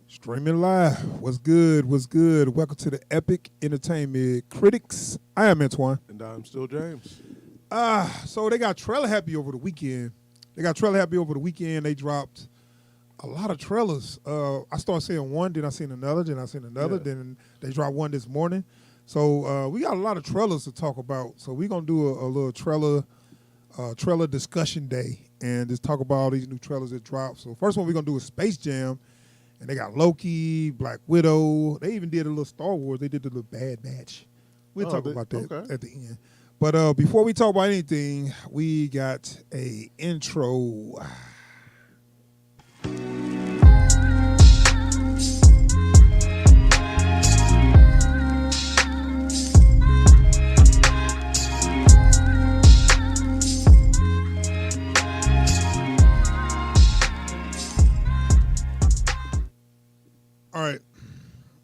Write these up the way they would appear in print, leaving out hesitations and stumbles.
Streaming live. What's good? What's good? Welcome to the Epic Entertainment Critics. I am Antoine. And I'm still James. So they got trailer happy over the weekend. They dropped a lot of trailers. I started seeing one, then I seen another, then they dropped one this morning. So we got a lot of trailers to talk about. So we're gonna do a little trailer discussion day and just talk about all these new trailers that dropped. So first one we're gonna do is Space Jam. And they got Loki, Black Widow. They even did a little Star Wars. They did the little Bad Batch. We'll talk about that at the end. But before we talk about anything, we got a intro.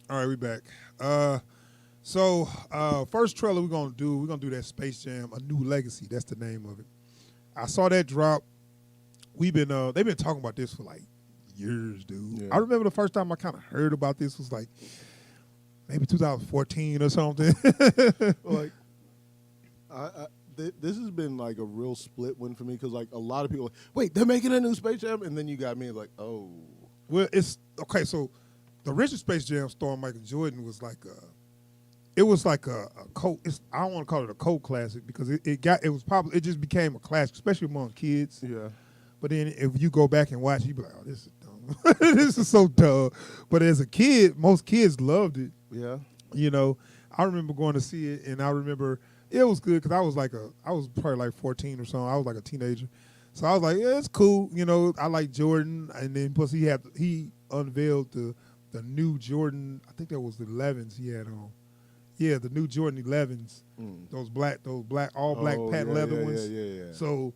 All right, we back. So first trailer we're gonna do that Space Jam, A New Legacy. That's the name of it. I saw that drop. They've been talking about this for like years, dude. Yeah. I remember the first time I kind of heard about this was like maybe 2014 or something. Like, this has been like a real split win for me because like a lot of people, like, wait, they're making a new Space Jam, and then you got me like, oh. Well, it's okay. So the original Space Jam starring Michael Jordan was like a cult. I don't want to call it a cult classic because it just became a classic, especially among kids. Yeah. But then if you go back and watch, you be like, oh, this is dumb. This is so dumb. But as a kid, most kids loved it. Yeah. You know, I remember going to see it, and I remember it was good because I was probably like 14 or something. I was like a teenager. So I was like, yeah, it's cool. You know, I like Jordan. And then plus he unveiled the new Jordan, I think that was the 11s he had on. Yeah, the new Jordan 11s. Those black all black patent leather ones. Yeah. So,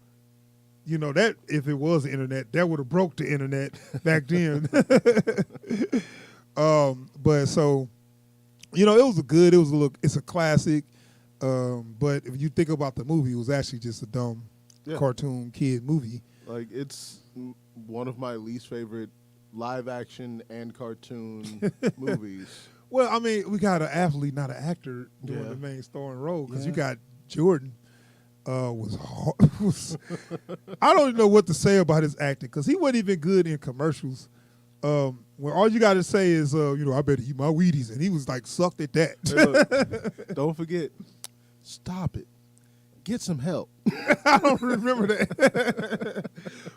you know, that if it was the internet, that would have broke the internet back then. But so, you know, it's a classic. But if you think about the movie, it was actually just a dumb cartoon kid movie. Like, it's one of my least favorite live action and cartoon movies. Well, I mean, we got an athlete, not an actor, doing the main starring role because you got Jordan. Was hard. I don't even know what to say about his acting because he wasn't even good in commercials. Where all you got to say is, I better eat my Wheaties, and he was like sucked at that. Hey, look, don't forget, stop it, get some help. I don't remember that,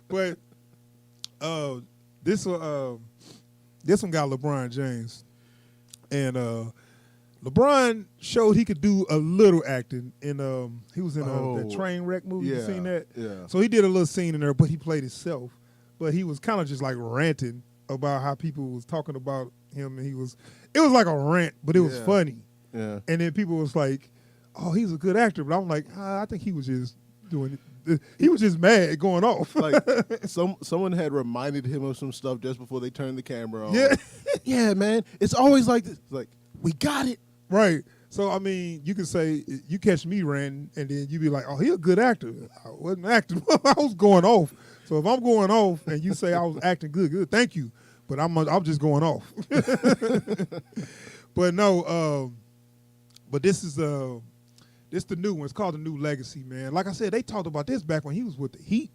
but this one got LeBron James, and LeBron showed he could do a little acting in he was in that train wreck movie. You seen that? Yeah. So he did a little scene in there, but he played himself. But he was kind of just like ranting about how people was talking about him, and it was like a rant, but it was funny. Yeah. And then people was like, "Oh, he's a good actor," but I'm like, I think he was just doing it. He was just mad going off. Like someone had reminded him of some stuff just before they turned the camera on. Yeah. Yeah, man. It's always like this. Like, we got it. Right. So, I mean, you could say, you catch me ranting, and then you be like, oh, he a good actor. I wasn't acting. I was going off. So if I'm going off and you say I was acting good, thank you. But I'm just going off. But no, but this is the new one. It's called The New Legacy, man. Like I said, they talked about this back when he was with the Heat.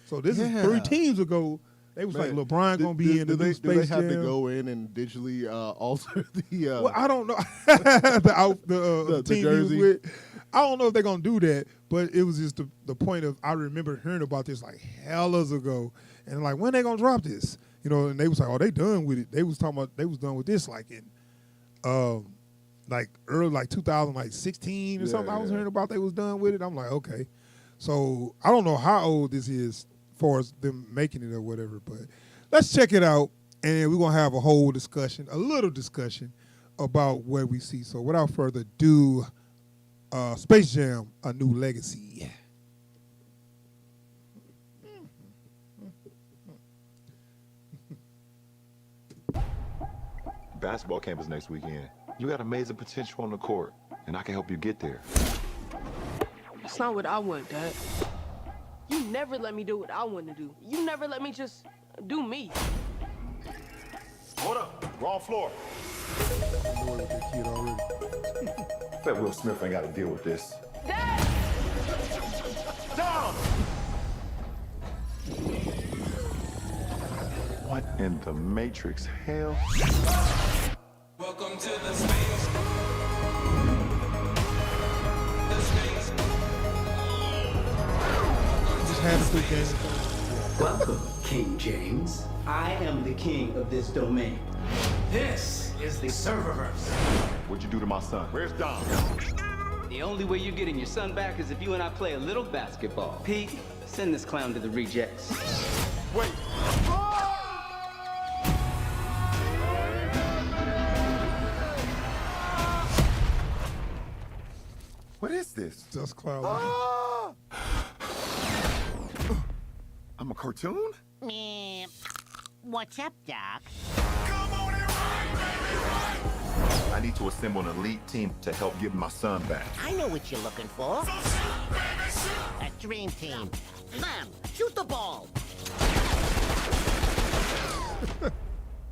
So this is 3 teams ago. They was like, LeBron going to be in the new Space Jam. Do they have to go in and digitally alter the well, I don't know. the team jersey. He was with. I don't know if they're going to do that, but it was just the point of, I remember hearing about this like hellas ago. And like, when they going to drop this? You know, and they was like, oh, they done with it. They was talking about, they was done with this like in like early, like 2016 or something. I was hearing about they was done with it. I'm like, okay. So I don't know how old this is as far as them making it or whatever, but let's check it out, and we're going to have a little discussion about what we see. So without further ado, Space Jam, A New Legacy. Basketball camp is next weekend. You got amazing potential on the court, and I can help you get there. That's not what I want, Dad. You never let me do what I want to do. You never let me just do me. Hold up. Wrong floor. I'm annoyed with that kid already. Bet Will Smith ain't got to deal with this. Dad! Down! What in the Matrix hell? Welcome to the space. Just had to play games. Welcome, King James. I am the king of this domain. This is the serververse. What'd you do to my son? Where's Dom? The only way you're getting your son back is if you and I play a little basketball. Pete, send this clown to the rejects. Wait. What is this? Just cloud. I'm a cartoon? Meh. What's up, Doc? I need to assemble an elite team to help get my son back. I know what you're looking for. A dream team. Lem, shoot the ball.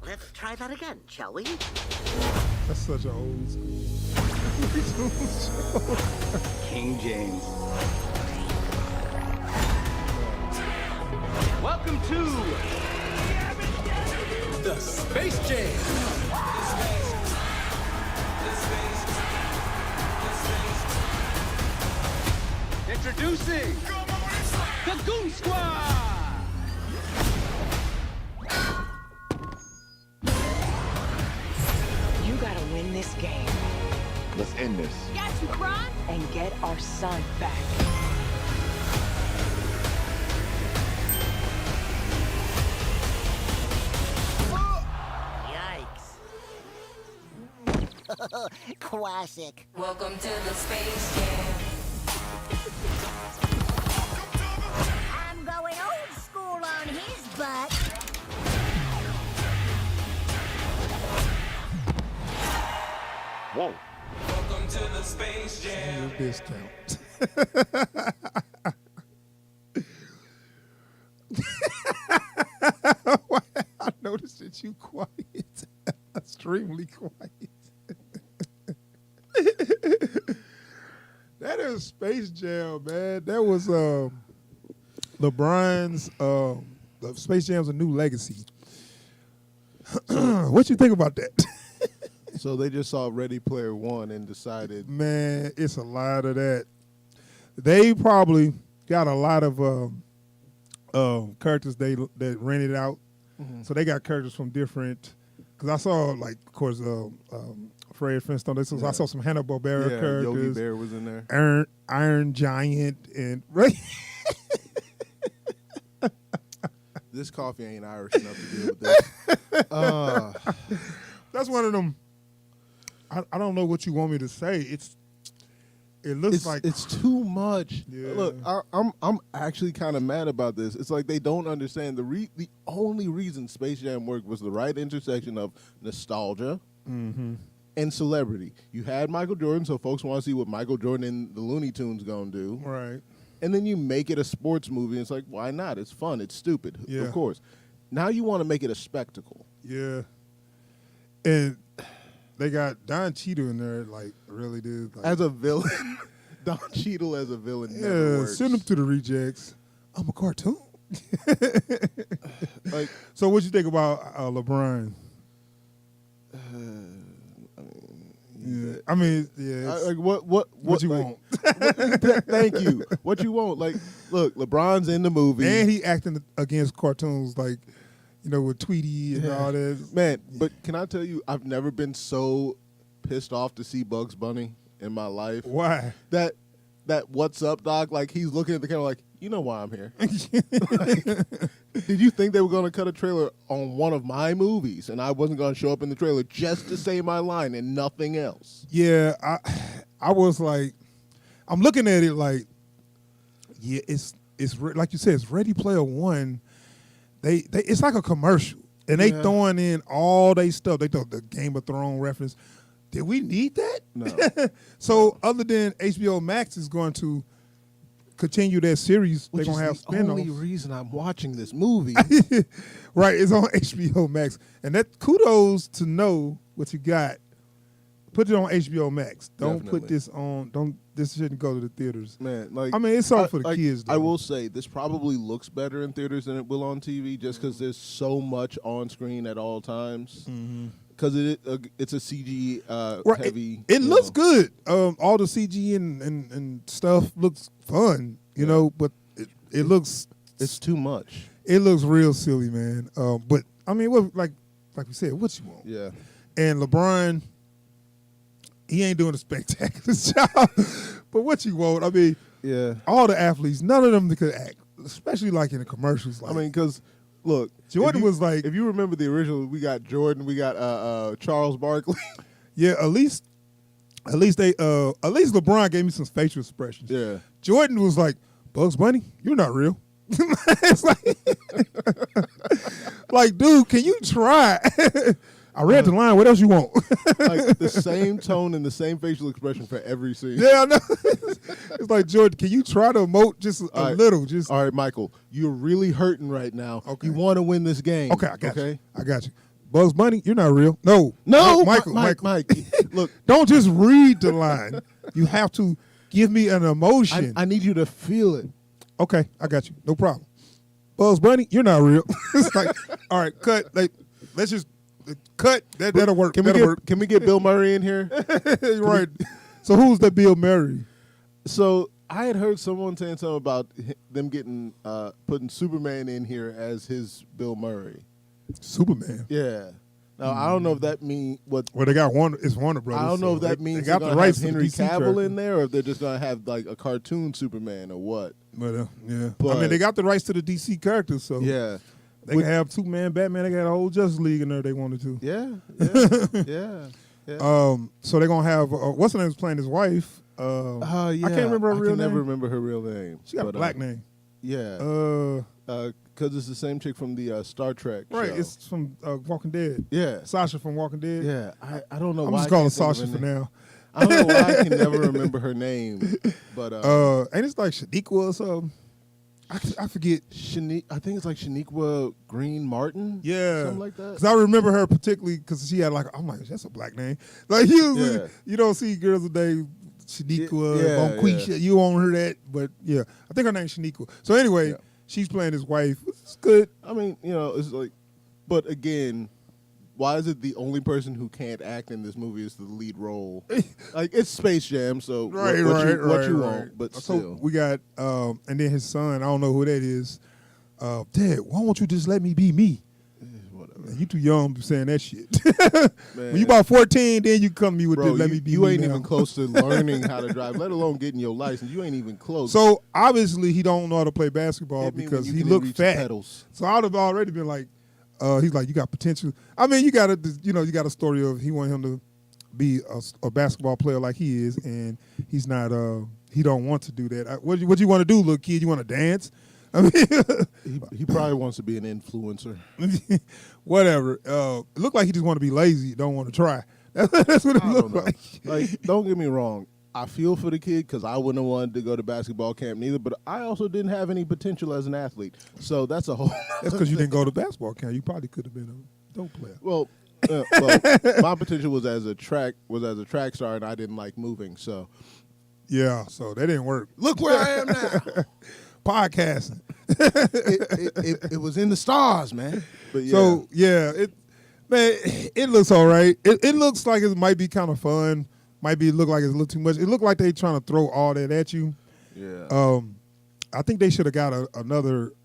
Let's try that again, shall we? That's such an old school. King James. Welcome to the Space Jam. Introducing the Goon Squad. You gotta win this game Let's end this. Got you, Kron? and get our son back. Yikes. Classic. Welcome to the Space Jam. I'm going old school on his butt. Whoa. Welcome to the Space Jam. Your discount. I noticed that you quiet. Extremely quiet. That is Space Jam, man. That was LeBron's the Space Jam's a new legacy. What you think about that? So they just saw Ready Player One and decided, Man, it's a lot of that. They probably got a lot of characters that rented out. So they got characters from different. Because I saw, like, of course, Fred Flintstone. I saw some Hanna-Barbera yeah, characters. Yogi Bear was in there. Iron Giant and right. This coffee ain't Irish enough to deal with this. That's one of them. I don't know what you want me to say. It looks like it's too much. Yeah. Look, I'm actually kind of mad about this. It's like they don't understand the only reason Space Jam worked was the right intersection of nostalgia and celebrity. You had Michael Jordan, so folks want to see what Michael Jordan and the Looney Tunes gonna do. right. And then you make it a sports movie. And it's like, why not? It's fun. It's stupid. Yeah. Of course. Now you want to make it a spectacle. Yeah. And they got Don Cheadle in there, like, really did. Like, As a villain, Don Cheadle as a villain never yeah, works. send them to the rejects. I'm a cartoon. Like, So what you think about LeBron? Yeah, I mean, yeah. it's like what you like, want? Thank you. What you want? Like, look, LeBron's in the movie. And he acting against cartoons, like, with Tweety and all that. Man, but can I tell you, I've never been so pissed off to see Bugs Bunny in my life. Why? That what's up, Doc? Like, he's looking at the camera like, you know why I'm here. Like, did you think they were going to cut a trailer on one of my movies and I wasn't going to show up in the trailer just to say my line and nothing else? Yeah, I was like, I'm looking at it like, yeah, it's like you said, it's Ready Player One. They it's like a commercial, and they throwing in all they stuff. They throw the Game of Thrones reference. Did we need that? No. So other than HBO Max is going to continue that series, they're Which gonna have is the only spinoffs. reason I'm watching this movie. Right, it's on HBO Max, and that kudos to know what you got. Put it on HBO Max. Don't Definitely. put this on. Don't. This shouldn't go to the theaters. Man, like I mean, it's all for the like, kids. Though. I will say this probably looks better in theaters than it will on TV, just because there's so much on screen at all times. Because it's a CG Right, heavy. It you looks know. good. All the CG and stuff looks fun. You know, but it looks It's too much. it looks real silly, man. But I mean, what like we said, what you want? Yeah. And LeBron, he ain't doing a spectacular job. But what you want? I mean, Yeah. all the athletes, none of them could act, especially like in the commercials. Like, I mean, because look, Jordan if you- was like- if you remember the original, we got Jordan, we got Charles Barkley. yeah, at least LeBron gave me some facial expressions. Yeah. Jordan was like, Bugs Bunny, you're not real. It's like, dude, can you try? I read the line. What else you want? Like the same tone and the same facial expression for every scene. Yeah, I know. It's like, Jordan, can you try to emote just a All right. little? Just All right, Michael, you're really hurting right now. Okay. You want to win this game. okay. I got you. I got you. Bugs Bunny, you're not real. No, No, Michael. Mike. Look, Don't just read the line. You have to give me an emotion. I need you to feel it. Okay, I got you. No problem. Bugs Bunny, you're not real. It's like, all right, cut. Like, let's just cut. That'll work. That'll work. Can we get Bill Murray in here? Right. So who's the Bill Murray? So I had heard someone saying something about them getting putting Superman in here as his Bill Murray. Superman. Yeah. Now I don't know if that means what. Well, they got Warner. It's Warner Brothers. I don't know so if that they means got they're the gonna rights have to the Henry DC Cavill character. in there, or if they're just gonna have like a cartoon Superman or what. But yeah, I But- mean, they got the rights to the DC characters, so Yeah. they can have Superman, Batman. They got a whole Justice League in there. If they wanted to. Yeah. Yeah. So they're gonna have what's her name is playing his wife. Yeah. I can't remember her I real can never name. remember her real name. She got a but, black name. Yeah. Because it's the same chick from the Star Trek. Right, show. it's from Walking Dead. Yeah. Sasha from Walking Dead. Yeah. I don't know I'm why. just I calling can't think of Sasha her for name. now. I don't know why I can never remember her name. But And it's like Shaniqua or something. I forget. I think it's like Shaniqua Green Martin. Yeah, Something like that. Because I remember her particularly because she had like, I'm like, that's a black name. Like usually, Yeah. you don't see girls today, Shaniqua, Yeah, Bonquisha. yeah. You won't hear that, but yeah, I think her name's Shaniqua. So anyway, Yeah. she's playing his wife. It's good. I mean, it's like, but again, why is it the only person who can't act in this movie is the lead role? Like it's Space Jam, so what you want, but So still. we got, and then his son. I don't know who that is. Dad, why won't you just let me be me? Whatever. Man, you too young to be saying that shit. Man. When you about 14, then you come to me with Bro, this. Let me be you me ain't now. even close to learning how to drive, let alone getting your license. You ain't even close. So obviously he don't know how to play basketball Hit me when because you he can looked reach the fat. pedals. So I'd have already been like, he's like, you got potential. I mean, you got a story of he want him to be a basketball player like he is, and he's not. He don't want to do that. What you want to do, little kid? You want to dance? I mean, he probably wants to be an influencer. whatever. It looked like he just want to be lazy. Don't want to try. That's what it I looked don't know. like. Like, don't get me wrong. I feel for the kid because I wouldn't have wanted to go to basketball camp neither, but I also didn't have any potential as an athlete. So that's a whole. That's because you didn't go to basketball camp. You probably could have been a dope player. Well, my potential was as a track star, and I didn't like moving. So Yeah, so that didn't work. Look where I am now. Podcasting. it was in the stars, man. But yeah, So yeah, it looks all right. It looks like it might be kind of fun. Might be look like it's a little too much. It looked like they trying to throw all that at you. yeah. I think they should have got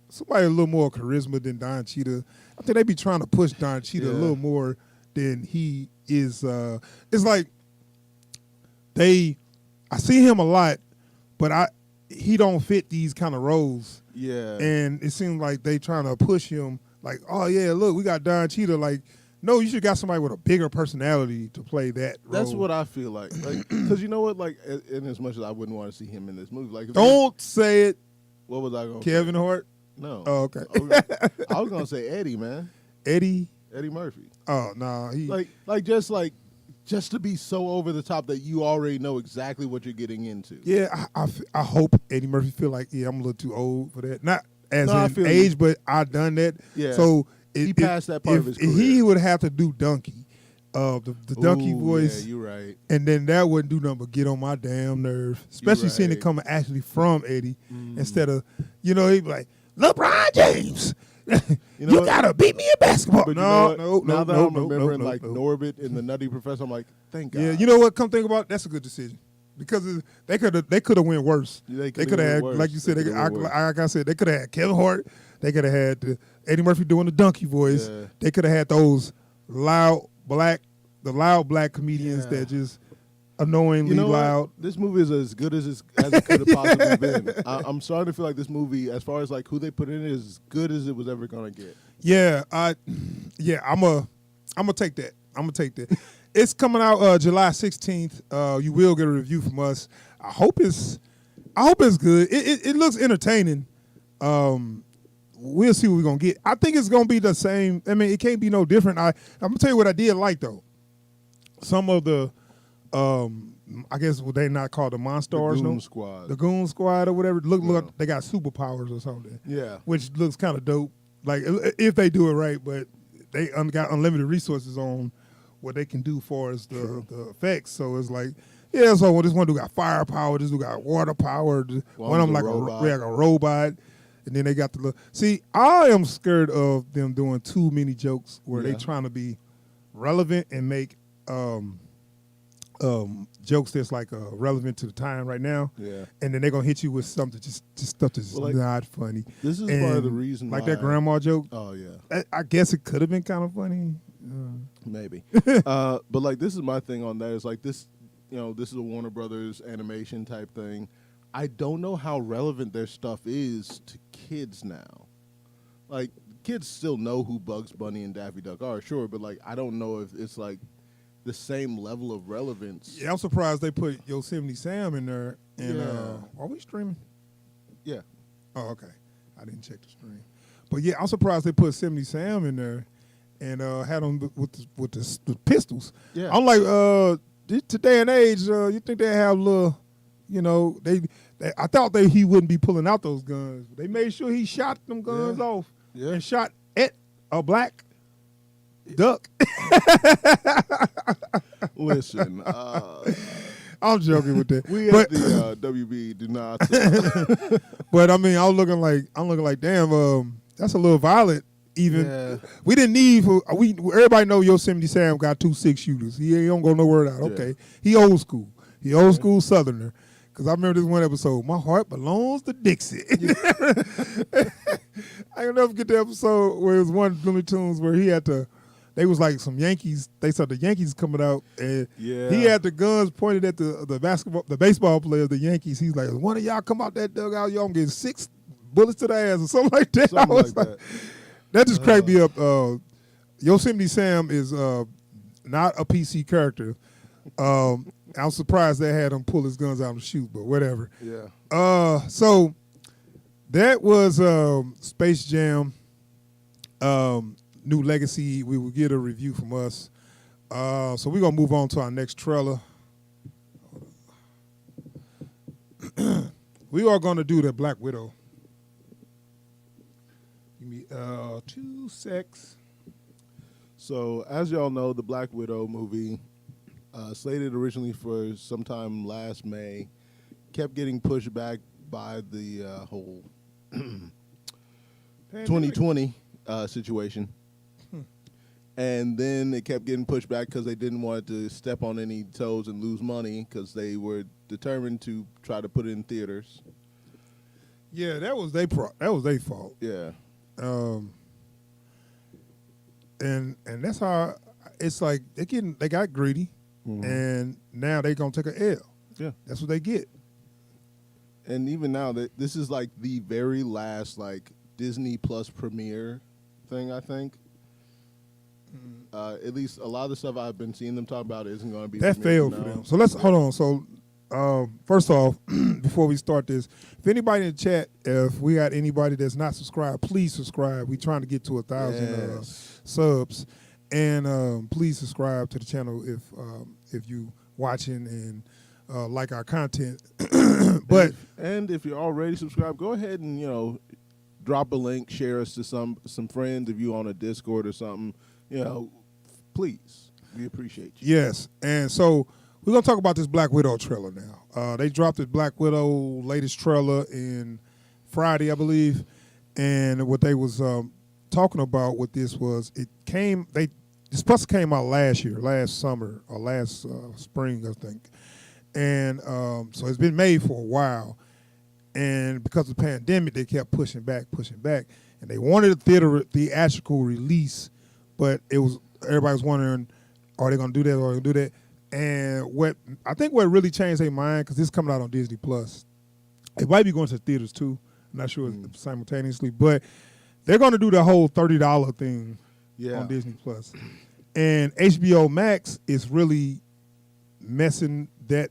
somebody a little more charisma than Don Cheetah. I think they be trying to push Don Cheetah a Yeah. little more than he is. It's like I see him a lot, but he don't fit these kind of roles. Yeah. And it seems like they trying to push him like, oh yeah, look, we got Don Cheetah. Like, no, you should got somebody with a bigger personality to play that role. That's what I feel like. Because you know what? Like, in as much as I wouldn't want to see him in this movie, like, Don't say it, what was I going to Kevin Hart. No. Oh, okay. I was going to say Eddie, man. Eddie. Eddie Murphy. Oh no, he Like just like just to be so over the top that you already know exactly what you're getting into. Yeah, I hope Eddie Murphy feel like, yeah, I'm a little too old for that. Not as I in feel age, you. but I done that. Yeah. So He passed that part of his career. He would have to do Donkey, the Donkey Ooh, voice. Yeah, you're right. And then that wouldn't do nothing but get on my damn nerve, especially seeing it right. coming actually from Eddie instead of, he'd be like, LeBron James, You know you what? gotta beat me in basketball. But you know what? No, now that no, I'm no, remembering no, like no. Norbit and the Nutty Professor, I'm like, thank God. Yeah, you know what? Come think about it, that's a good decision because they could have went worse. They They could could have have had, went worse. like you said, They coulda went worse. like I said, they could have had Kevin Hart. They could have had Eddie Murphy doing the donkey voice. Yeah. They could have had those loud black comedians Yeah. that just annoyingly You know loud. what? This movie is as good as it could have possibly been. I'm starting to feel like this movie, as far as like who they put in, is as good as it was ever gonna get. Yeah, I'm gonna take that. It's coming out July 16th. You will get a review from us. I hope it's good. It looks entertaining. We'll see what we're gonna get. I think it's gonna be the same. I mean, it can't be no different. I'm gonna tell you what I did like though. Some of the I guess what they not called the Monstars, The Goon no? Squad. The Goon Squad or whatever. Look, they got superpowers or something. Yeah. Which looks kind of dope. Like if they do it right, but they got unlimited resources on what they can do for as the effects. So it's like, yeah. So this one dude got firepower. This dude got water power. One of them like a robot. And then they got the look. See, I am scared of them doing too many jokes where they trying to be relevant and make jokes that's like relevant to the time right now. Yeah. And then they're gonna hit you with something just stuff that's Well, like, not funny. This is And part of the reason like why that grandma joke. Oh yeah. I guess it could have been kind of funny. Maybe. But like this is my thing on that is like this, this is a Warner Brothers animation type thing. I don't know how relevant their stuff is to kids now. Like kids still know who Bugs Bunny and Daffy Duck are, sure, but like I don't know if it's like the same level of relevance. Yeah, I'm surprised they put Yosemite Sam in there. And Yeah. are we streaming? Yeah. Oh, okay. I didn't check the stream. But yeah, I'm surprised they put Yosemite Sam in there and had him with the pistols. Yeah. I'm like, today and age, you think they have little, I thought he wouldn't be pulling out those guns. They made sure he shot them guns off and shot at a black duck. Listen, I'm joking with that. we at the WB do not. But I mean, I'm looking like, damn, that's a little violent. Even we didn't need everybody know Yosemite Sam got 2 6-shooters. He don't go nowhere without. Okay, he old school. He old school Southerner. Because I remember this one episode, My Heart Belongs to Dixie. I can never forget the episode where it was one Looney Tunes where they was like some Yankees. They saw the Yankees coming out, and he had the guns pointed at the baseball players, the Yankees. He's like, one of y'all come out that dugout, y'all gonna get 6 bullets to the ass or something like that. Something I was like that. That just cracked me up. Yosemite Sam is not a PC character. I'm surprised they had him pull his guns out and shoot, but whatever. Yeah. So that was Space Jam, New Legacy. We will get a review from us. So we're gonna move on to our next trailer. We are gonna do the Black Widow. Give me 2 secs. So as y'all know, the Black Widow movie, slated originally for sometime last May, kept getting pushed back by the whole 2020 situation. And then it kept getting pushed back because they didn't want to step on any toes and lose money because they were determined to try to put it in theaters. Yeah, that was their fault. Yeah. And that's how it's like they got greedy, and now they gonna take a L. Yeah, that's what they get. And even now, this is like the very last like Disney Plus premiere thing. I think. At least a lot of the stuff I've been seeing them talk about isn't going to be that failed for them. So let's hold on. So first off, before we start this, if anybody in the chat, if we got anybody that's not subscribed, please subscribe. We're trying to get to 1,000 subs, And please subscribe to the channel if you watching and like our content. But and if you're already subscribed, go ahead and drop a link, share us to some friends if you on a Discord or something. Please, we appreciate you. Yes, and so we're gonna talk about this Black Widow trailer now. They dropped this Black Widow latest trailer in Friday, I believe, and what they was talking about with this was this supposed to came out last summer or last spring, I think, and so it's been made for a while, and because of the pandemic, they kept pushing back, and they wanted a theatrical release, but everybody was wondering, are they gonna do that or are they gonna do that? And what really changed their mind, because this is coming out on Disney Plus, it might be going to theaters too. I'm not sure simultaneously, but they're going to do the whole $30 thing on Disney Plus, and HBO Max is really messing that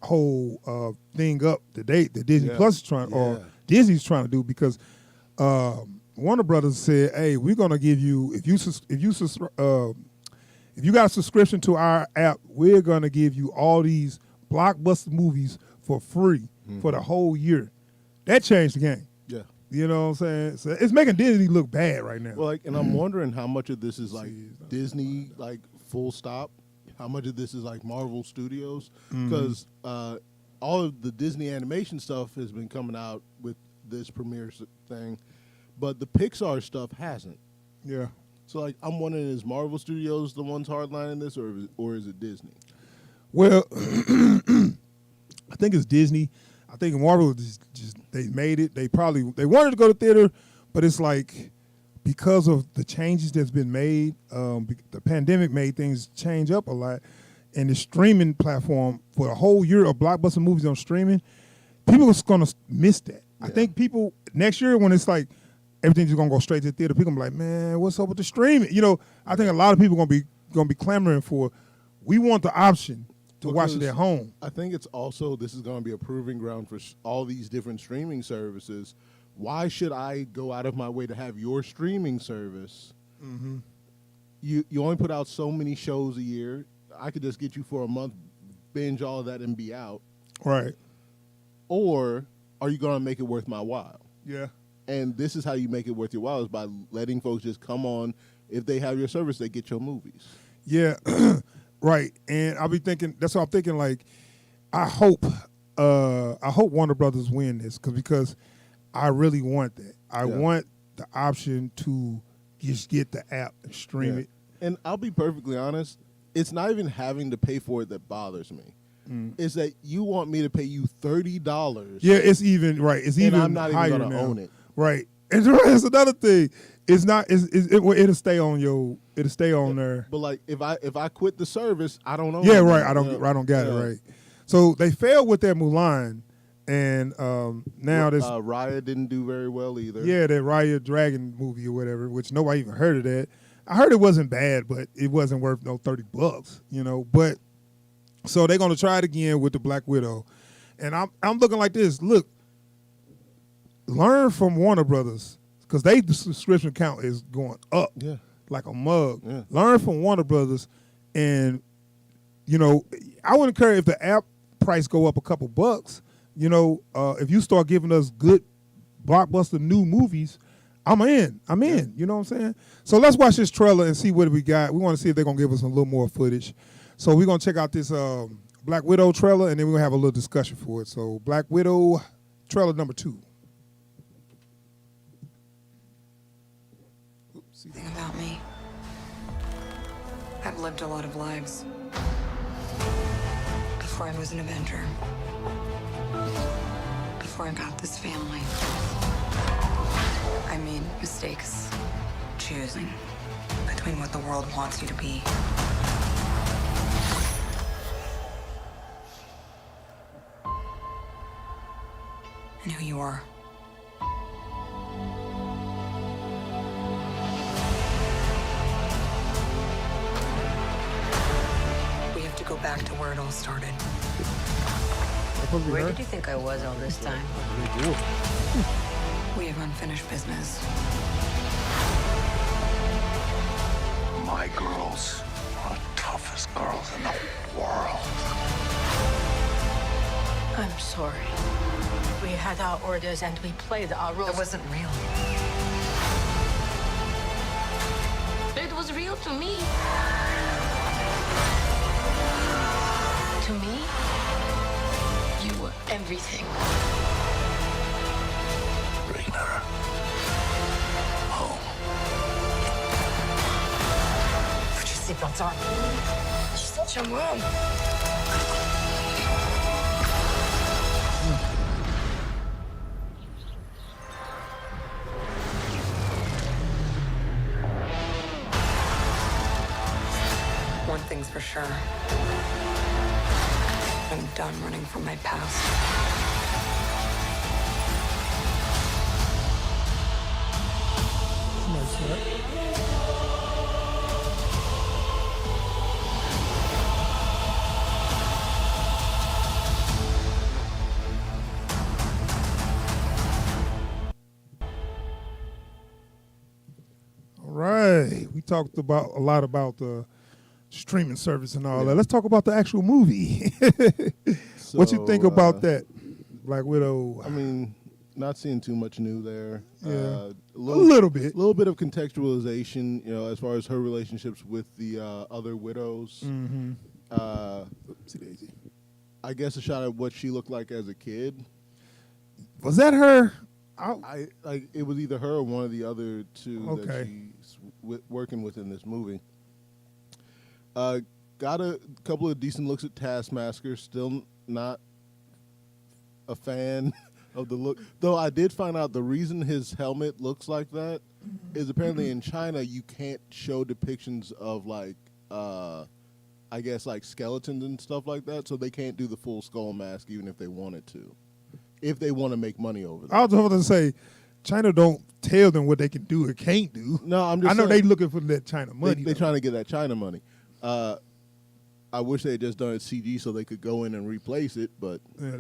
whole thing up. The Disney Plus is trying, or Disney's trying to do, because Warner Brothers said, "Hey, we're going to give you if you got a subscription to our app, we're going to give you all these blockbuster movies for free for the whole year." That changed the game. Yeah. You know what I'm saying? So it's making Disney look bad right now. Well, and I'm wondering how much of this is like Disney, like full stop. How much of this is like Marvel Studios? Because all of the Disney animation stuff has been coming out with this premiere thing, but the Pixar stuff hasn't. Yeah. So, like, I'm wondering, is Marvel Studios the ones hardlining this, or is it Disney? Well, I think it's Disney. I think Marvel just they made it. They wanted to go to theater, but it's like because of the changes that's been made, the pandemic made things change up a lot, and the streaming platform for a whole year of blockbuster movies on streaming, people are going to miss that. Yeah. I think people next year when it's like everything's going to go straight to the theater, people gonna be like, man, what's up with the streaming? I think a lot of people gonna be clamoring for. We want the option to watch it at home. I think it's also, this is going to be a proving ground for all these different streaming services. Why should I go out of my way to have your streaming service? Mm-hmm. You only put out so many shows a year. I could just get you for a month, binge all of that, and be out. Right. Or are you going to make it worth my while? Yeah. And this is how you make it worth your while, is by letting folks just come on. If they have your service, they get your movies. Yeah. Right, and I'll be thinking. That's what I'm thinking. Like, I hope Warner Brothers win this because I really want that. I want the option to just get the app and stream it. And I'll be perfectly honest. It's not even having to pay for it that bothers me. It's that you want me to pay you $30. Yeah, it's even right. It's even I'm not higher even gonna now. own it. Right, and that's another thing. It's not. It'll stay on your. It'll stay on there. But like, if I quit the service, I don't own it. Yeah, right. I don't get it. Right. So they failed with that Mulan, and now this Raya didn't do very well either. Yeah, that Raya Dragon movie or whatever, which nobody even heard of that. I heard it wasn't bad, but it wasn't worth no $30. But so they're gonna try it again with the Black Widow, and I'm looking like this. Look, learn from Warner Brothers. Because the subscription count is going up like a mug. Yeah. Learn from Warner Brothers, and I wouldn't care if the app price go up a couple bucks. If you start giving us good blockbuster new movies, I'm in. You know what I'm saying? So let's watch this trailer and see what we got. We want to see if they're gonna give us a little more footage. So we're gonna check out this Black Widow trailer, and then we're gonna have a little discussion for it. So Black Widow trailer number 2. Thing about me. I've lived a lot of lives. Before I was an Avenger. Before I got this family. I made mistakes choosing between what the world wants you to be and who you are. Go back to where it all started. Where did you think I was all this time? We have unfinished business. My girls are the toughest girls in the world. I'm sorry. We had our orders and we played our rules. It wasn't real. It was real to me. To me, you were everything. Bring her home. Put your seatbelts on. She's such a mom. One thing's for sure. I'm done running from my past. Nice, right? All right, we talked about a lot about the streaming service and all that. Let's talk about the actual movie. What you think about that, Black Widow? I mean, not seeing too much new there. Yeah. A little bit. little bit of contextualization, as far as her relationships with the other widows. Mm-hmm. Oopsie daisy. I guess a shot at what she looked like as a kid. Was that her? I like it was either her or one of the other two that Okay. she's working with in this movie. Got a couple of decent looks at Taskmaster. Still not a fan of the look, though. I did find out the reason his helmet looks like that is apparently in China you can't show depictions of like I guess like skeletons and stuff like that, so they can't do the full skull mask even if they wanted to. If they want to make money over there. I was about to say, China don't tell them what they can do or can't do. No, I'm just I know saying, they looking for that China money. They trying to get that China money. I wish they had just done it CG so they could go in and replace it, but Yeah,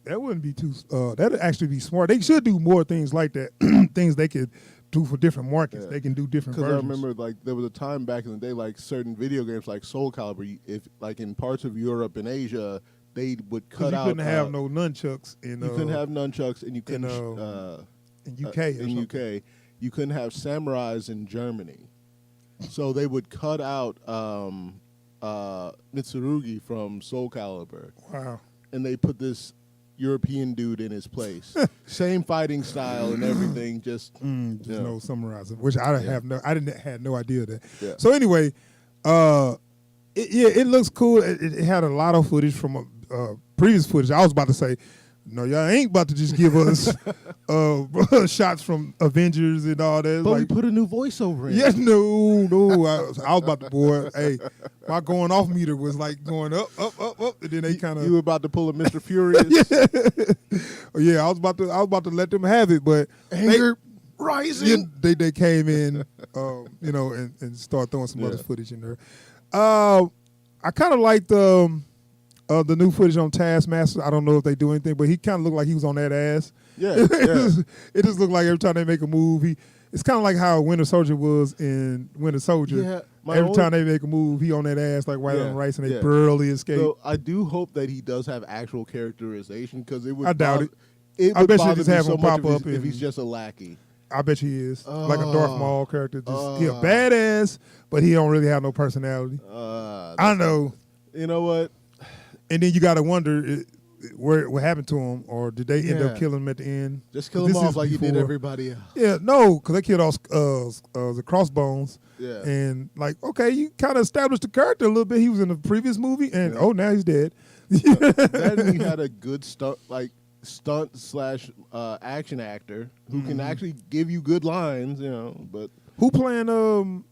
that wouldn't be too. That'd actually be smart. They should do more things like that. Things they could do for different markets. Yeah. They can do different because versions. I remember like there was a time back in the day like certain video games like Soul Calibur, if like in parts of Europe and Asia they would 'Cause cut out. you couldn't have no nunchucks in. You couldn't have nunchucks, and you couldn't in UK. in UK you couldn't have samurais in Germany, so they would cut out Mitsurugi from Soul Calibur. Wow. And they put this European dude in his place. Same fighting style and everything. Just no summarizing, which I had no idea that. Yeah. So anyway, it looks cool. It had a lot of footage from previous footage. I was about to say, no, y'all ain't about to just give us shots from Avengers and all that. But like, we put a new voiceover in. Yes, no. I was about to, boy. Hey, my going off meter was like going up, and then they kind of. You were about to pull a Mr. Furious. Yeah, I was about to let them have it, but Anger rising. Yeah, they came in, and start throwing some other footage in there. I kind of liked the new footage on Taskmaster. I don't know if they do anything, but he kind of looked like he was on that ass. Yeah, It just looked like every time they make a move, it's kind of like how Winter Soldier was in Winter Soldier. Yeah, every time they make a move, he on that ass like white on rice, and they barely escape. So I do hope that he does have actual characterization because it would. I doubt it. It I would bet you bother just me have so him much pop up if he's just a lackey. I bet he is like a Darth Maul character. He a badass, but he don't really have no personality. I know. You know what? And then you got to wonder what happened to him, or did they end up killing him at the end? Just kill him off like you did everybody else. Yeah, no, because they killed off the Crossbones. Yeah. And like, okay, you kind of established the character a little bit. He was in the previous movie, and now he's dead. Then he had a good stunt / action actor who can actually give you good lines, but who playing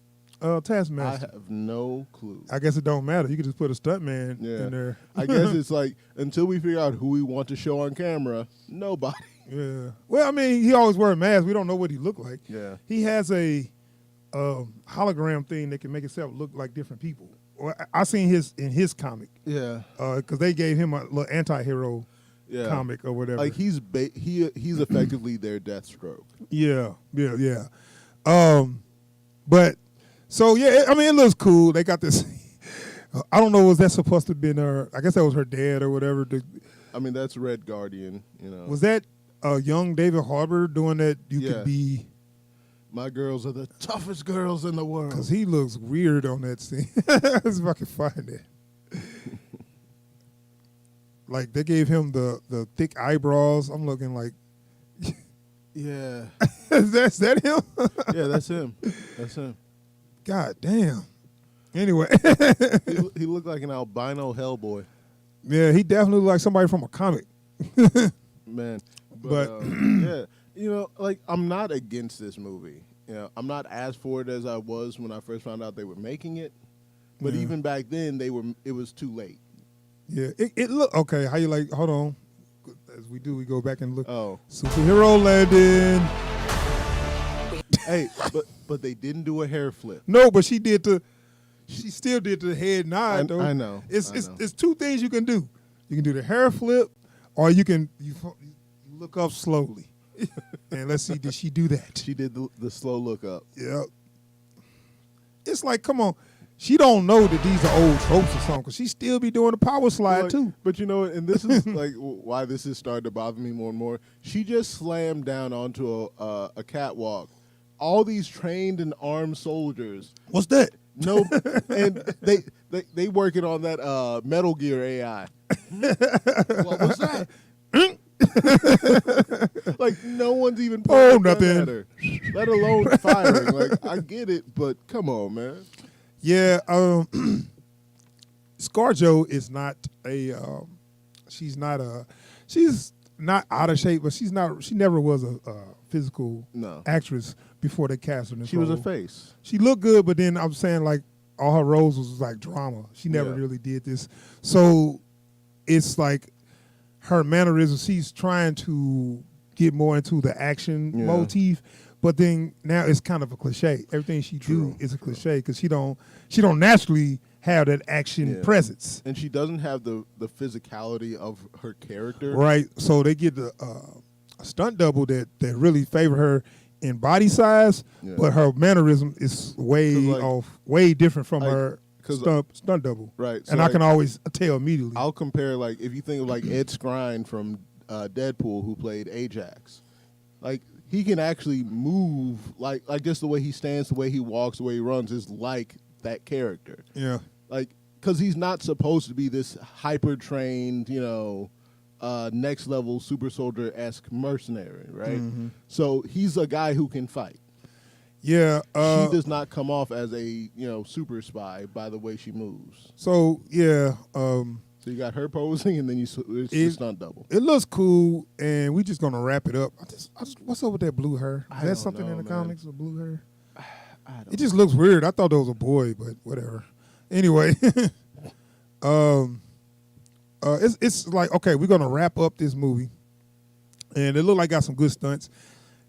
Taskmaster? I have no clue. I guess it don't matter. You could just put a stuntman in there. I guess it's like until we figure out who we want to show on camera, nobody. Yeah. Well, I mean, he always wear a mask. We don't know what he looked like. Yeah. He has a hologram thing that can make itself look like different people. I seen in his comic. Yeah. Because they gave him a little anti-hero comic or whatever. Like he's effectively their Deathstroke. Yeah. But So yeah, I mean, it looks cool. They got this. I don't know. Was that supposed to have been her? I guess that was her dad or whatever. I mean, that's Red Guardian. You know, Was that young David Harbour doing that? You could be. My girls are the toughest girls in the world. Because he looks weird on that scene. Let's fucking find it. Like, they gave him the thick eyebrows. I'm looking like... Yeah. Is that him? Yeah, that's him. That's him. God damn. Anyway. He looked like an albino Hellboy. Yeah, he definitely looked like somebody from a comic. Man. But yeah. You know, like, I'm not against this movie. You know, I'm not as for it as I was when I first found out they were making it. But even back then, it was too late. Yeah, it look okay. How you like? Hold on, as we do, we go back and look. Oh, superhero landing. Hey, but they didn't do a hair flip. No, but she still did the head nod. Though I know. It's two things you can do. You can do the hair flip, or you look up slowly. And let's see, did she do that? She did the slow look up. Yeah. It's like, come on. She don't know that these are old tropes or something, because she still be doing the power slide, too. But you know, and this is like why this is starting to bother me more and more. She just slammed down onto a catwalk. All these trained and armed soldiers. What's that? No, and they working on that Metal Gear AI. What was that? Like, no one's even pointing at her, let alone firing. Like, I get it, but come on, man. Yeah, ScarJo is not she's not out of shape, but she never was a physical actress before they cast her in this She was role. a face. She looked good, but then I'm saying, like, all her roles was like drama. She never really did this. So it's like her mannerisms, she's trying to get more into the action motif, but then now it's kind of a cliche. Everything she do is a cliche because she don't naturally have that action presence. And she doesn't have the physicality of her character. Right. So they get the a stunt double that really favor her in body size, but her mannerism is way different from her stunt double. Right. So and I can always tell immediately. I'll compare, like, if you think of, like, Ed Skrein from Deadpool, who played Ajax. Like, he can actually move, like just the way he stands, the way he walks, the way he runs is like that character. Yeah. Like, because he's not supposed to be this hyper-trained, next level super soldier-esque mercenary, right? Mm-hmm. So he's a guy who can fight. Yeah. She does not come off as a, super spy by the way she moves. So, yeah. So you got her posing, and then it's a stunt double. It looks cool, and we just going to wrap it up. I just, what's up with that blue hair? Is that something in the comics with blue hair? It just looks weird. I thought that was a boy, but whatever. Anyway, it's like, okay, we're gonna wrap up this movie, and it looked like got some good stunts.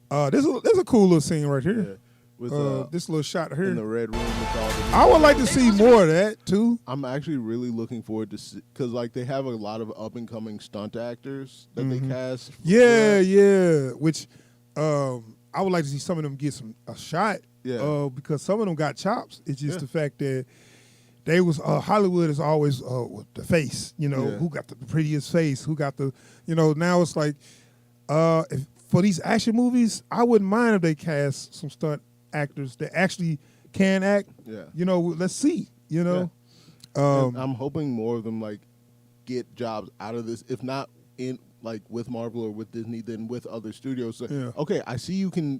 There's a cool little scene right here. Yeah. With this little shot here in the red room with all the I would like to see more of that too. I'm actually really looking forward to see, because like they have a lot of up and coming stunt actors that they cast. Yeah. Which I would like to see some of them get a shot. Yeah. Because some of them got chops. It's just the fact that they was Hollywood is always the face. Who got the prettiest face? Who got the Now it's like for these action movies, I wouldn't mind if they cast some stunt actors that actually can act. Yeah. Let's see. I'm hoping more of them like get jobs out of this, if not in like with Marvel or with Disney, then with other studios. So, okay, I see you can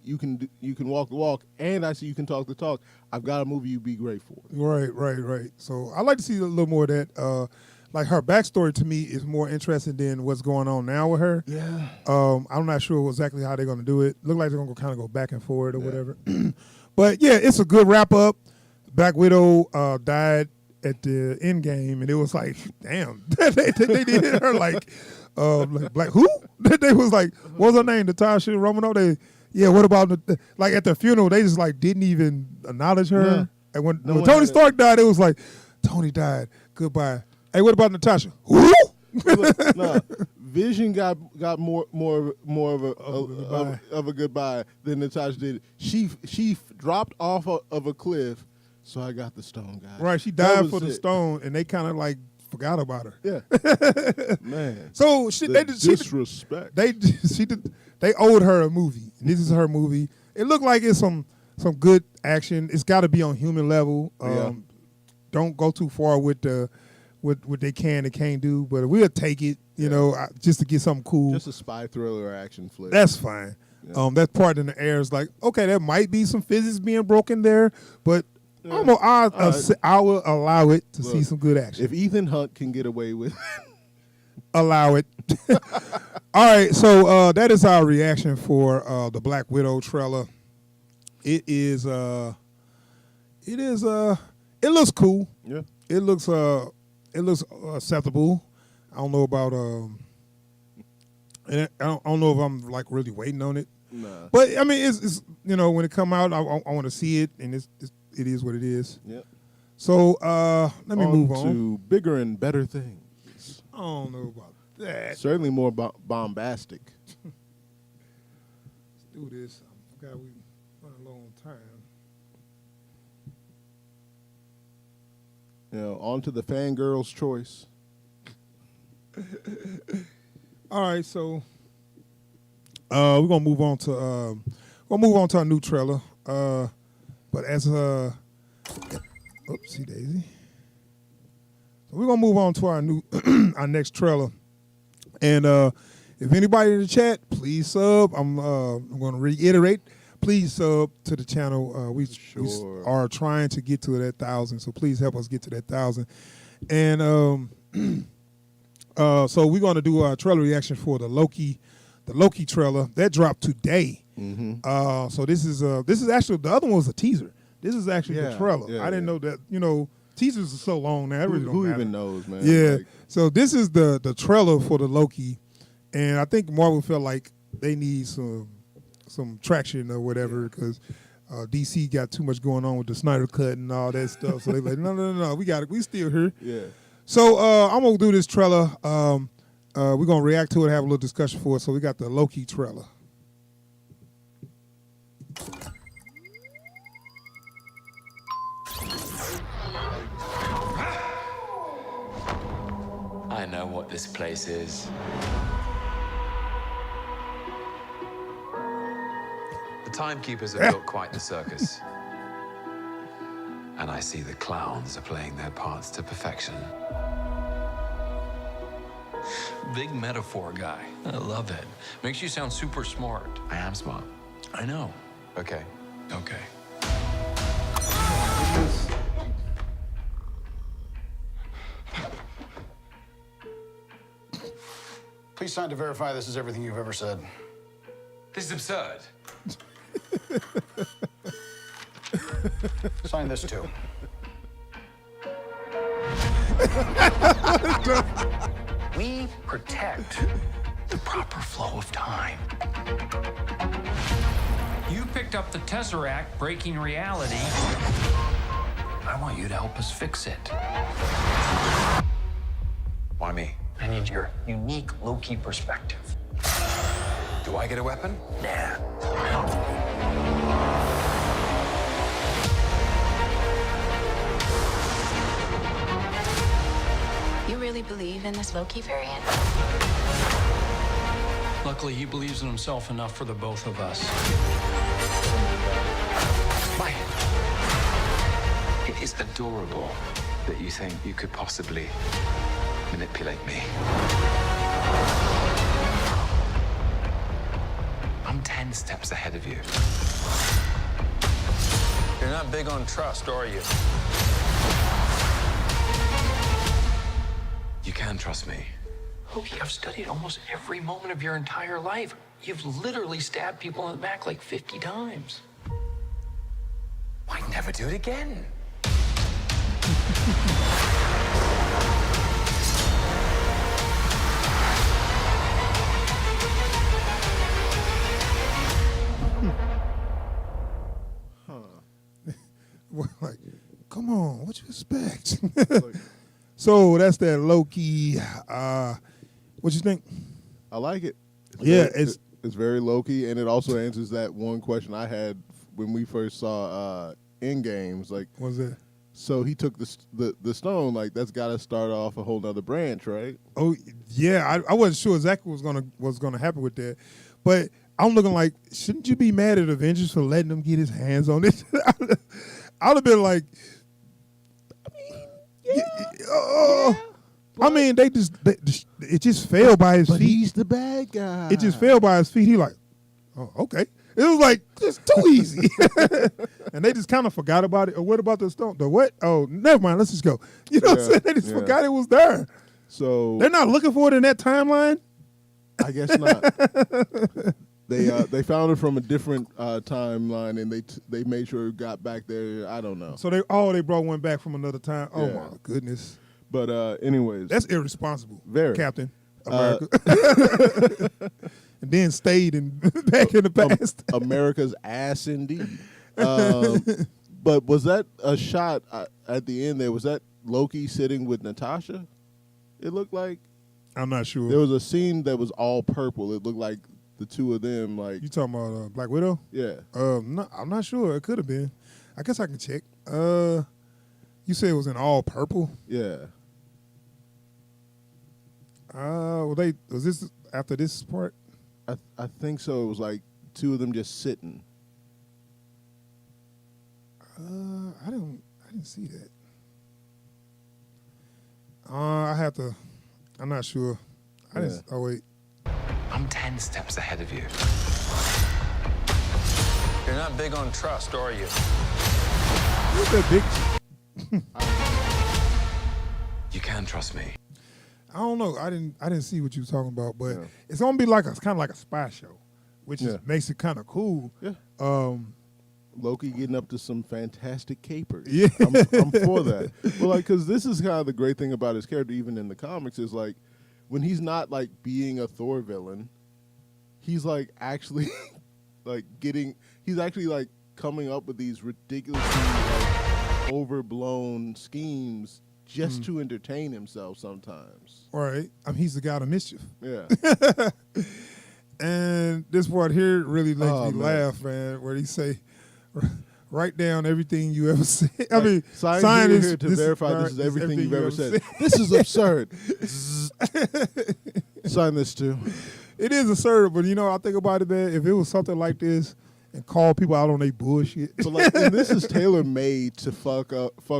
walk the walk, and I see you can talk the talk. I've got a movie you'd be great for. Right. So I like to see a little more of that. Like her backstory to me is more interesting than what's going on now with her. Yeah. I'm not sure exactly how they're going to do it. Look like they're going to kind of go back and forth or whatever. But yeah, it's a good wrap up. Black Widow died at the end game, and it was like, damn, they did her like Black who? They was like, what was her name? Natasha Romanoff. What about like at the funeral? They just like didn't even acknowledge her. Yeah. And when Tony Stark died, it was like, Tony died. Goodbye. Hey, what about Natasha? Who? Nah, Vision got more of a goodbye than Natasha did. She dropped off of a cliff, So I got the stone, guys. Right, she That died was for the it. stone, and they kind of like forgot about her. Yeah. Man. So Disrespect. They owed her a movie. This is her movie. It looked like it's some good action. It's got to be on human level. Don't go too far with what they can and can't do, but we'll take it. You know, just to get something cool. Just a spy thriller action flick. That's fine. Yeah. That part in the air is like, okay, there might be some physics being broken there, but I will allow it to see some good action. If Ethan Hunt can get away with it. Allow it. All right, so that is our reaction for the Black Widow trailer. It looks cool. Yeah. It looks acceptable. I don't know about and I don't know if I'm like really waiting on it. Nah. But I mean, it's when it come out, I want to see it, and it is what it is. Yep. So let me move on to bigger and better things. I don't know about that. Certainly more bombastic. Let's do this. I forgot we running low on time. On to the fangirl's choice. All right, so we're gonna move on to our new trailer. But as oopsie daisy. So we're gonna move on to our new our next trailer. And if anybody in the chat, please sub. I'm gonna reiterate. Please sub to the channel. We are trying to get to that 1,000, so please help us get to that 1,000. And so we're going to do a trailer reaction for the Loki trailer that dropped today. Mm-hmm. So this is actually, the other one was a teaser. This is actually the trailer. Yeah, I didn't know that. Teasers are so long now. It really Who don't matter. even knows, man? Yeah. So this is the trailer for the Loki, and I think Marvel felt like they need some traction or whatever because DC got too much going on with the Snyder Cut and all that stuff. So they're like, no, we got it. We still here. Yeah. So I'm gonna do this trailer. We're gonna react to it, have a little discussion for it. So we got the Loki trailer. I know what this place is. The timekeepers have built quite the circus. And I see the clowns are playing their parts to perfection. Big metaphor guy. I love it. Makes you sound super smart. I am smart. I know. Okay. Okay. Please sign to verify this is everything you've ever said. This is absurd. Sign this too. We protect the proper flow of time. You picked up the Tesseract, breaking reality. I want you to help us fix it. Why me? I need your unique Loki perspective. Do I get a weapon? Nah. You really believe in this Loki variant? Luckily, he believes in himself enough for the both of us. Why? It is adorable that you think you could possibly manipulate me. I'm 10 steps ahead of you. You're not big on trust, are you? You can trust me. Loki, I've studied almost every moment of your entire life. You've literally stabbed people in the back like 50 times. Why never do it again? Like, come on, what you expect? So that's that Loki. What you think? I like it. It's very Loki, and it also answers that one question I had when we first saw end games. Like, What's that? so he took the stone. Like, that's got to start off a whole nother branch, right? Oh yeah, I wasn't sure exactly what's gonna happen with that, but I'm looking like, shouldn't you be mad at Avengers for letting him get his hands on it? I'd have been like, I mean, it just fell by his But feet. he's the bad guy. It just fell by his feet. He like, oh, okay. It was like just too easy, and they just kind of forgot about it. Or what about the stone? The what? Oh, never mind. Let's just go. You know what I'm saying? They just forgot it was there. So They're not looking for it in that timeline. I guess not. They found it from a different timeline, and they made sure it got back there. I don't know. So they brought one back from another time. Oh Yeah. my goodness. But anyways, That's irresponsible. Very. Captain America. And then stayed back in the past. America's ass indeed. But was that a shot at the end there? Was that Loki sitting with Natasha? It looked like. I'm not sure. There was a scene that was all purple. It looked like the two of them, like. You talking about Black Widow? Yeah. No, I'm not sure. It could have been. I guess I can check. You said it was in all purple. Yeah. Was this after this part? I think so. It was like two of them just sitting. I didn't see that. I'm not sure. I didn't. Oh wait. I'm 10 steps ahead of you. You're not big on trust, are you? What's that big? You can trust me. I don't know. I didn't see what you were talking about, but it's gonna be like kind of like a spy show, which makes it kind of cool. Yeah. Loki getting up to some fantastic capers. Yeah. I'm for that. Well, like, because this is kind of the great thing about his character, even in the comics, is like when he's not like being a Thor villain, he's like actually like he's actually like coming up with these ridiculously like overblown schemes just to entertain himself sometimes. Right. I mean, he's the god of mischief. Yeah. And this part here really makes me man. laugh, man, where he say, write down everything you ever said. I Like, mean, sign here to verify this is everything you've ever said. This is absurd. Sign this too. It is absurd, but I think about it, man, if it was something like this and call people out on their bullshit. So like, and this is tailor made to fuck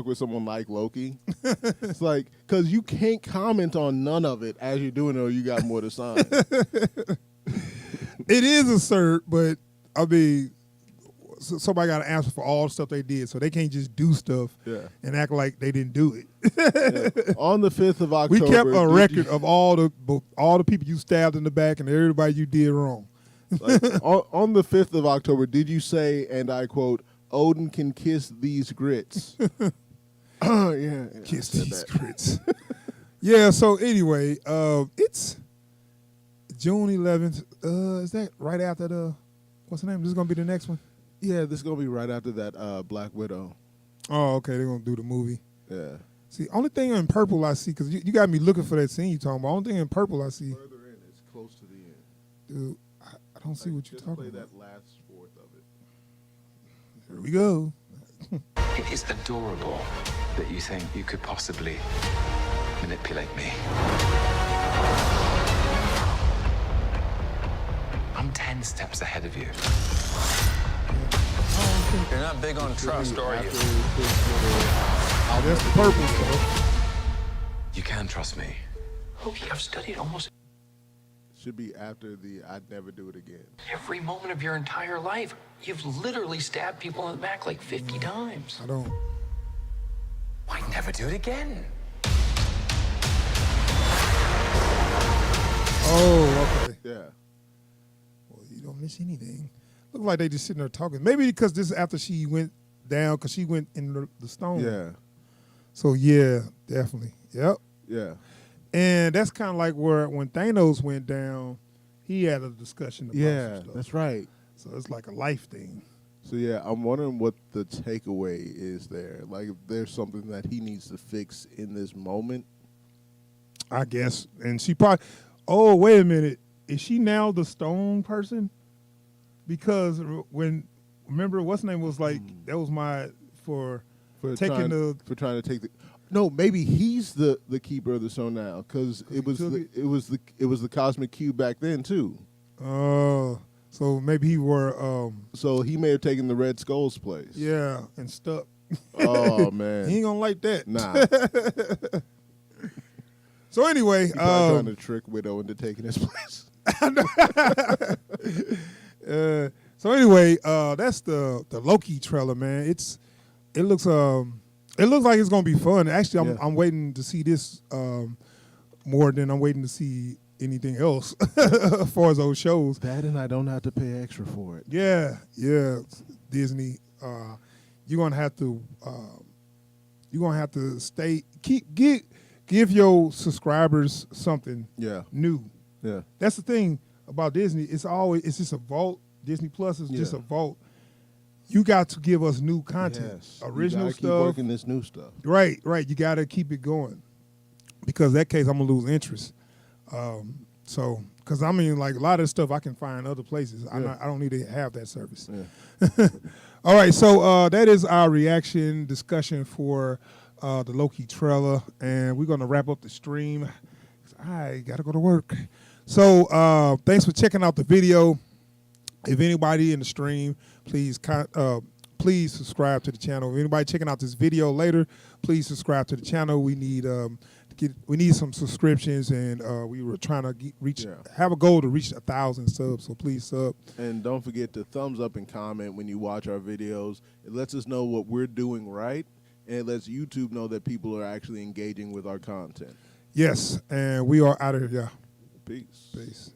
with someone like Loki. It's like, because you can't comment on none of it as you're doing it, or you got more to sign. It is absurd, but I mean, somebody got to answer for all the stuff they did, so they can't just do stuff and act like they didn't do it. Yeah. On the 5th of October, we kept a record of all the people you stabbed in the back and everybody you did wrong. Like, on the 5th of October, did you say, and I quote, Odin can kiss these grits? Yeah, kiss these grits. Yeah. So anyway, it's June 11th. Is that right after the? What's the name? This is gonna be the next one. Yeah, this is gonna be right after that Black Widow. Oh, okay. They're gonna do the movie. Yeah. See, only thing in purple I see, because you got me looking for that scene you talking about. Only thing in purple I see. Further in, it's close to the end. Dude, I don't see what you're talking play about. that last fourth of it. Here we go. It is adorable that you think you could possibly manipulate me. I'm 10 steps ahead of you. You're not big on trust, are you? That's the purple stuff. You can trust me. Loki, I've studied almost Should be after the I'd never do it again. every moment of your entire life. You've literally stabbed people in the back like 50 times. I don't. Why never do it again? Oh, okay. Yeah. Well, you don't miss anything. Look like they just sitting there talking. Maybe because this is after she went down, because she went in the stone. Yeah. So yeah, definitely. Yep. Yeah. And that's kind of like where when Thanos went down, he had a discussion about Yeah, some stuff. that's right. So it's like a life thing. So yeah, I'm wondering what the takeaway is there. Like, if there's something that he needs to fix in this moment. I guess. And she probably, oh, wait a minute. Is she now the stone person? Because remember, what's her name was like, that was my for taking trying to take the. No, maybe he's the keeper of the show now because it was the cosmic cube back then too. Oh, so maybe he were. So he may have taken the Red Skull's place. Yeah, and stuck. Oh man, he ain't gonna like that. Nah. So anyway, trying to trick Widow into taking his place. So anyway, that's the Loki trailer, man. It looks like it's gonna be fun. Actually, I'm waiting to see this more than I'm waiting to see anything else as far as those shows. That and I don't have to pay extra for it. Yeah, Disney. You're gonna have to give your subscribers something new. Yeah, that's the thing about Disney. It's just a vault. Disney Plus is just a vault. You got to give us new content, original stuff. Keep working this new stuff. Right. You got to keep it going, because in that case I'm gonna lose interest. Because I mean, like a lot of this stuff I can find other places. I don't need to have that service. Yeah. All right, so that is our reaction discussion for the Loki trailer, and we're gonna wrap up the stream. I gotta go to work. So thanks for checking out the video. If anybody in the stream, please subscribe to the channel. If anybody checking out this video later, please subscribe to the channel. We need some subscriptions, and we were trying to have a goal to reach 1,000 subs. So please sub. And don't forget to thumbs up and comment when you watch our videos. It lets us know what we're doing right, and it lets YouTube know that people are actually engaging with our content. Yes, and we are out of here. Peace.